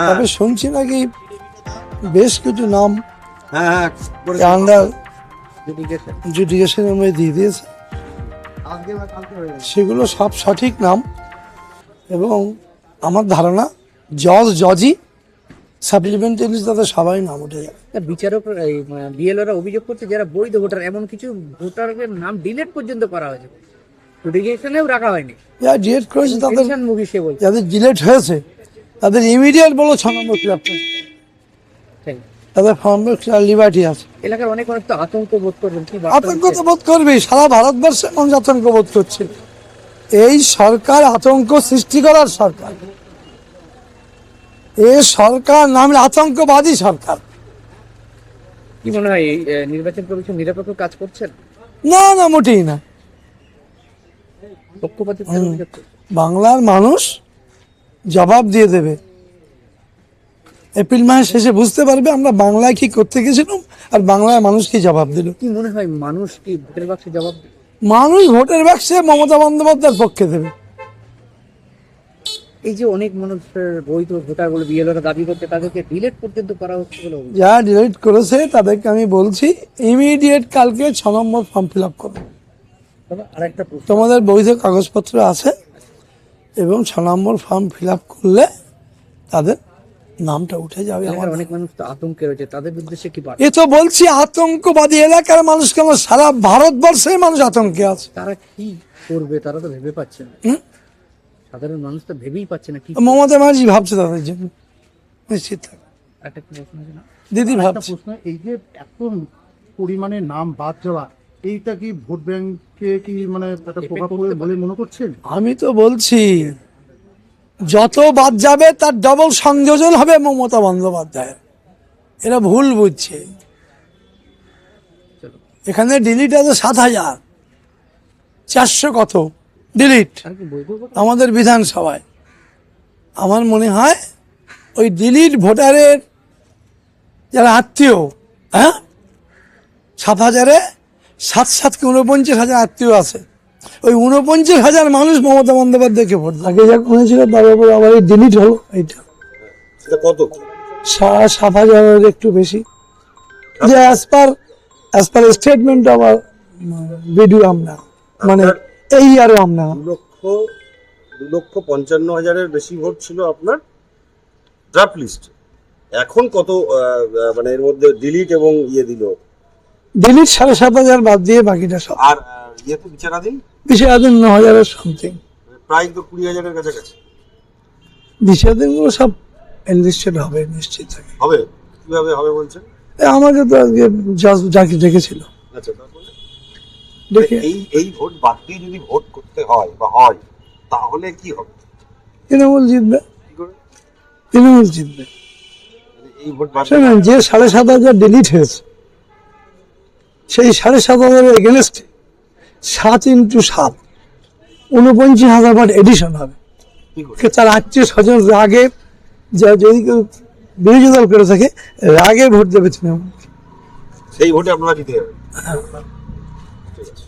তবে শুনছি নাকি বেশ কিছু নাম আন্ডার জুডিকেশনের মধ্যে দিয়ে দিয়েছে, সেগুলো সব সঠিক নাম। এবং আমার ধারণা জজি সাপ্লিমেন্টারি তাদের সবাই নাম উঠে যাবে। বিচারক বিএলওরা অভিযোগ করছে যারা বৈধ ভোটার, এমন কিছু ভোটারের নাম ডিলিট পর্যন্ত করা হয়েছে, নোটিফিকেশনেও রাখা হয়নি। যারা ডিলেট করেছে তাদের, মুভি সে বলছে যাদের ডিলেট হয়েছে তাদের ইমিডিয়েট বলো 6 নম্বর ক্লাব, তাদের ফর্মের লিবার্টি আছে। এলাকার অনেক মানুষ তো আতঙ্ক বোধ করবেন, কি আতঙ্ক তো বোধ করবেই, সারা ভারতবর্ষে মানুষ আতঙ্ক বোধ করছে। এই সরকার আতঙ্ক সৃষ্টি করার সরকার, এই সরকার নামে আতঙ্কবাদী সরকার। কি মনে হয় এই নির্বাচন কমিশন নিরপেক্ষ কাজ করছেন? না না, মোটেই না। পক্ষপাতী বাংলার মানুষ জবাব দিয়ে দেবে। এপ্রিল মাসের শেষে বুঝতে পারবে আমরা বাংলায় কি করতে গেছিলাম আর বাংলার মানুষ কি জবাব দিল। কি মনে হয় মানুষ কি ভোটের বাক্সে জবাব দেবে? মানুষ ভোটের বাক্সে মমতা বন্দ্যোপাধ্যায়ের পক্ষে দেবে। এই যে অনেক মানুষের বৈধ ভোটার বলে বিএলওরা দাবি করতে, তাদেরকে ডিলিট পর্যন্ত করা হচ্ছে বলে অভিযোগ। যারা ডিলিট করেছে তাদেরকে আমি বলছি ইমিডিয়েট কালকে 6 নম্বর ফর্ম ফিল আপ করো। আরেকটা তোমাদের বৈধ কাগজপত্র আছে এবং 6 নম্বর ফর্ম ফিল আপ করলে তাদের নামটা উঠে যাবে। অনেক মানুষ তো আতঙ্কে রয়েছে, তাদের উদ্দেশ্যে কি এ তো বলছি আতঙ্কবাদী এলাকার মানুষ কেন, সারা ভারতবর্ষের মানুষ আতঙ্কে আছে। তারা কি করবে তারা তো ভেবে পাচ্ছে না, সাধারণ মানুষ তো ভেবেই পাচ্ছে না। কি মমতা ব্যানার্জি ভাবছে তাদের জন্য, নিশ্চিত থাকে। একটা প্রশ্ন আছে না দিদি ভাবছে। এই যে এত পরিমাণে নাম বাদ যাওয়া, এইটা কি ভোট ব্যাংকে কি মানে একটা প্রভাব পড়বে বলে মনে করছেন? আমি তো বলছি যত বাদ যাবে তার ডবল সংযোজন হবে মমতা বন্দ্যোপাধ্যায়ের। এরা ভুল বুঝছে। এখানে ডিলিট আছে 7,400 কত ডিলিট আমাদের বিধানসভায়। আমার মনে হয় ওই ডিলিট ভোটারের যারা আত্মীয়, 7,000-এ 7-7 49,000 আত্মীয় আছে। ওই 49,000 মানুষ মমতা বন্দ্যোপাধ্যায়কে ভোট আগে যা করেছিল তার উপর আবার এই ডিলিট হলো। এইটা কত 7,000-এর একটু বেশি, যে অ্যাজ পার স্টেটমেন্ট আমার ভিডিও আমরা মানে এই ইয়ারে আমরা 2,55,000-এর বেশি ভোট ছিল আপনার ড্রাফট লিস্ট। এখন কত মানে এর মধ্যে ডিলিট এবং ইয়ে দিল? ডিলিট 7,500 বাদ দিয়ে বাকিটা সব। আর ইয়ে তো বিচারাধীন 9,000-এর সামথিং, প্রায় তো 20,000-এর কাছাকাছি। বিচারাধীনগুলো সব এনলিস্টেড হবে নিশ্চিত থাকে। হবে কিভাবে হবে বলছেন? আমাকে তো আজকে যাকে ডেকেছিল। আচ্ছা, তারপরে দেখে এই ভোট বাদ দিয়ে যদি ভোট করতে হয় বা হয় তাহলে কি হবে? তৃণমূল জিতবে। কি করে তৃণমূল জিতবে? এই ভোট বাদ শোনেন, যে 7,500 ডিলিট হয়েছে সেই 7,500-এর এগেনস্টে 7 × 7 49,000 ভোট এডিশন হবে। তার আত্মীয় স্বজন রাগে যদি কেউ বিরোধী দল করে থাকে রাগে ভোট দেবে তৃণমূল। সেই ভোটে আপনারা জিতে যাবেন। ঠিক আছে।